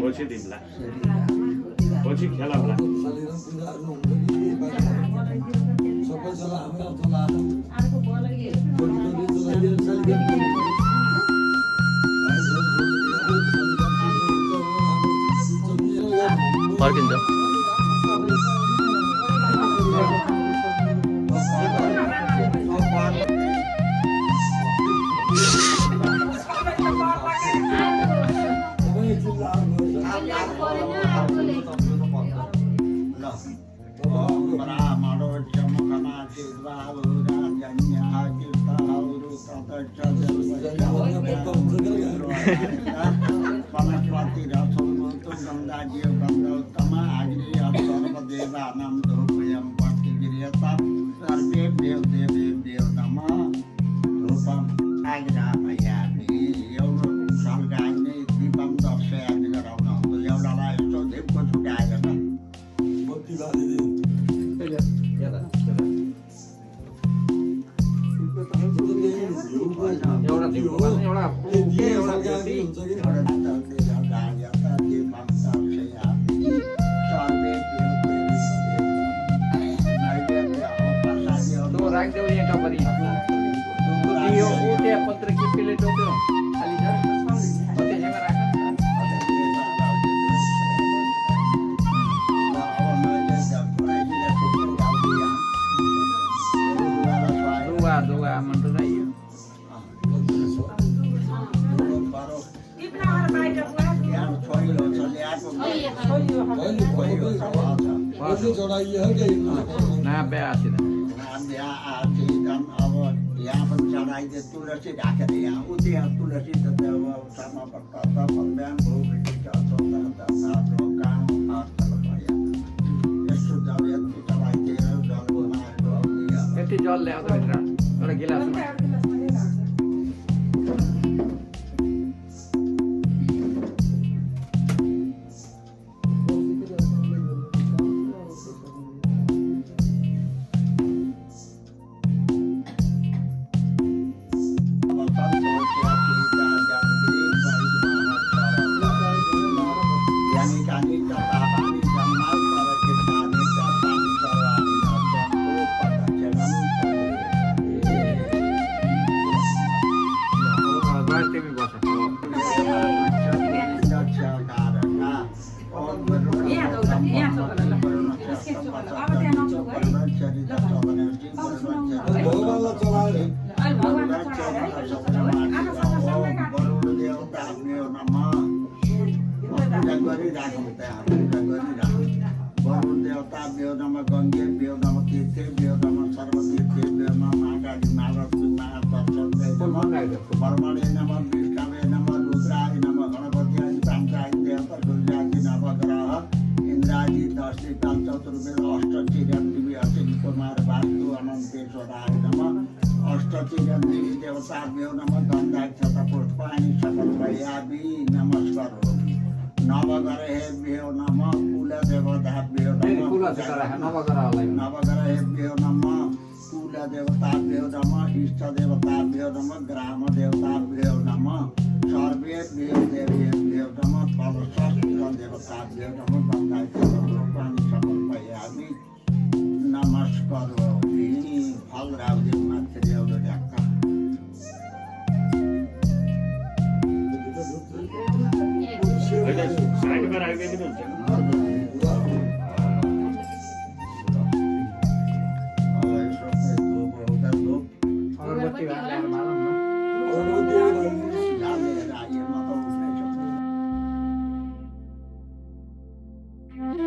पछि दिउँला पछि खेलाउँला फर्किन्छ यहाँ पनि चढाइदिए तुलसी राखेर यहाँ उद्या तुलसी त यति जल ल्याउँदा भित्र एउटा गिलासमा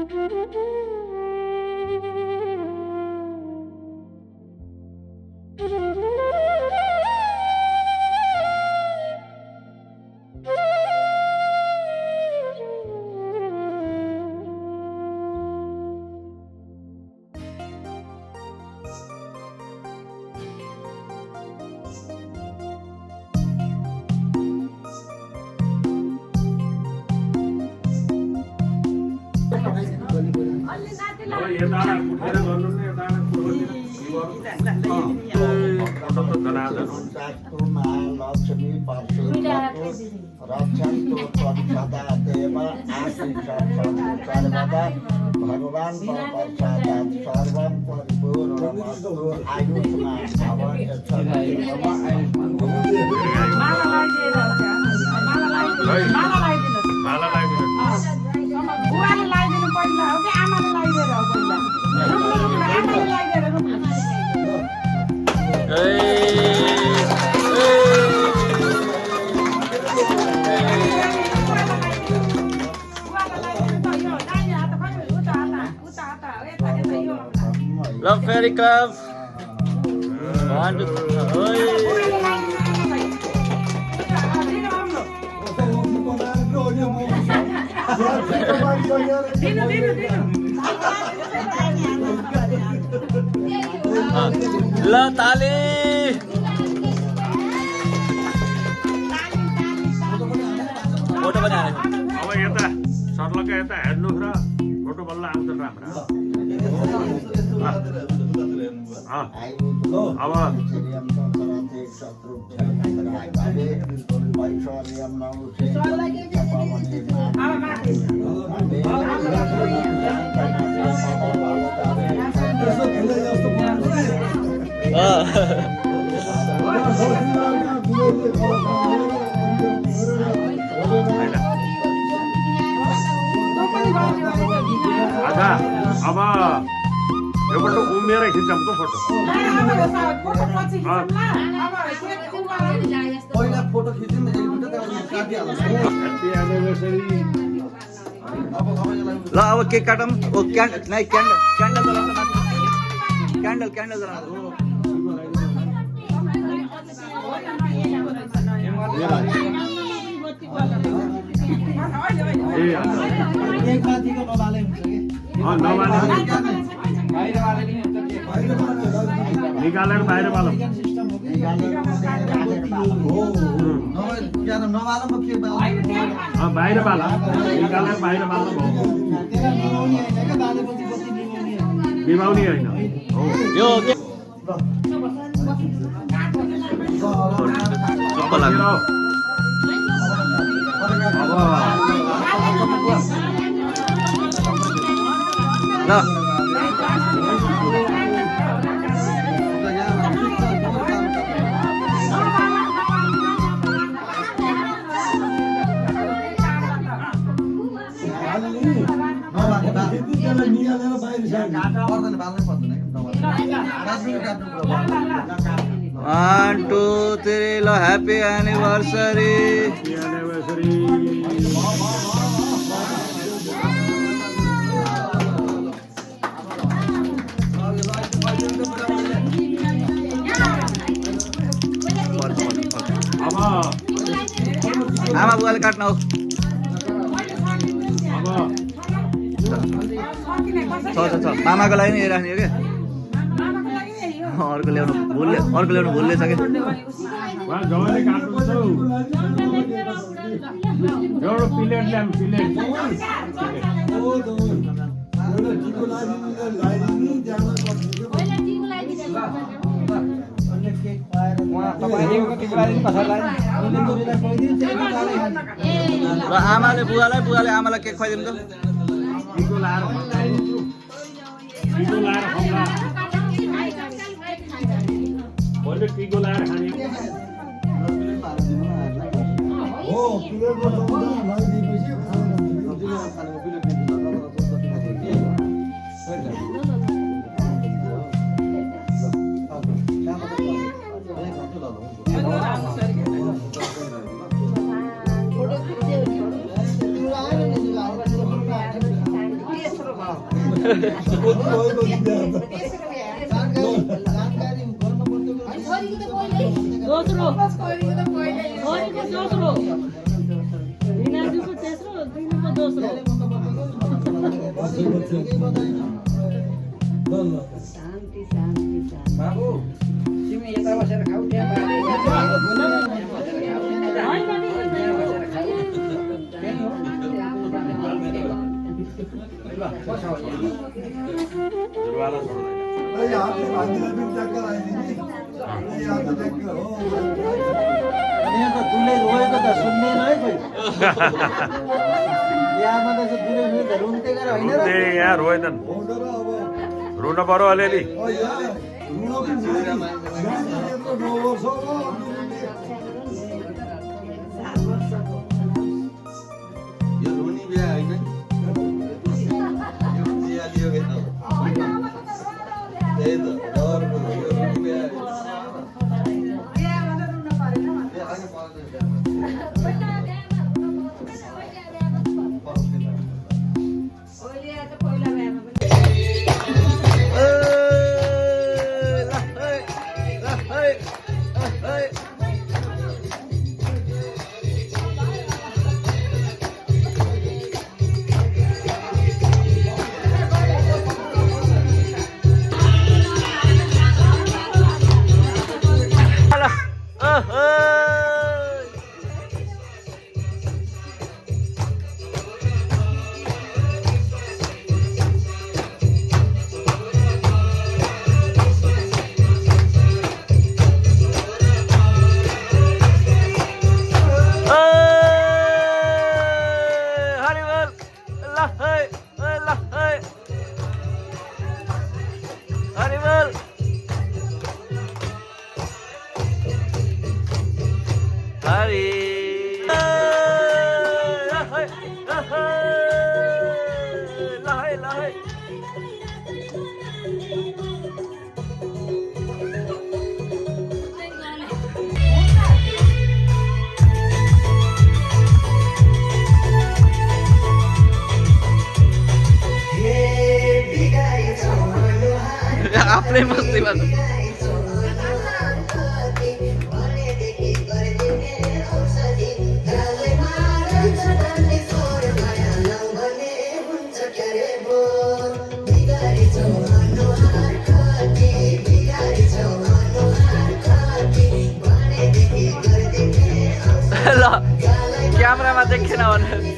Thank you. यता उठेर गर्नु नि यता महालक्ष्मी रक्षन्तु सदा देव आशीर्वादा भगवान् प्रसादात् सर्वं परिपूर्णमस्तु आयुष्मान माला लगाइदिनु बुवाले लगाइदिनु पहिला हो कि आमाले लगाइदिएर हो पहिला आमाले लगाइदिएर Love Fairy Club. One, two, La Tali. Foto bana rahe. अब यता सर्लका यता हेर्नुस् र फोटो बल्ल आउँछ राम्रो अब अच्छा अब एउटा उमेर खिच्छौँ त फोटो पहिला फोटो खिच्यौँ ल अब केक काटौँ ओ क्यान्डल जलाउनु निकालेर बाहिर बालौँ बाहिर बाला निकालेर बाहिर बाल्नु बिमाउने होइन यो चप्पल लाग्यो ल One, two, three, lo happy anniversary. आमा बुवाले काट्न हो छ मामाको लागि नि राख्ने हो क्या अर्को ल्याउनु भुल्ले छ क्या प्लेट ल्याउँ प्लेट र आमाले बुवालाई आमालाई केक खुवाइदिनु त टिको लाएर टिको लाएर खाने बाबु तिमी यता बसेर खाऊ त्यहाँ जुर्वाला छोड्दैन यहाँ त दुलै रोएको त सुन्दैन है कोही बिहामा त दुलै त रुन्ते गरेर होइन र रुन्थे यहाँ रोएनन् रुन पर्यो अलिअलि यो रुनी बिहा होइन यो बिहा लियो के त त्यही त डरको यो रुनी बिहा आफ्नै मस्तीमा ल क्यामेरामा देखेन भने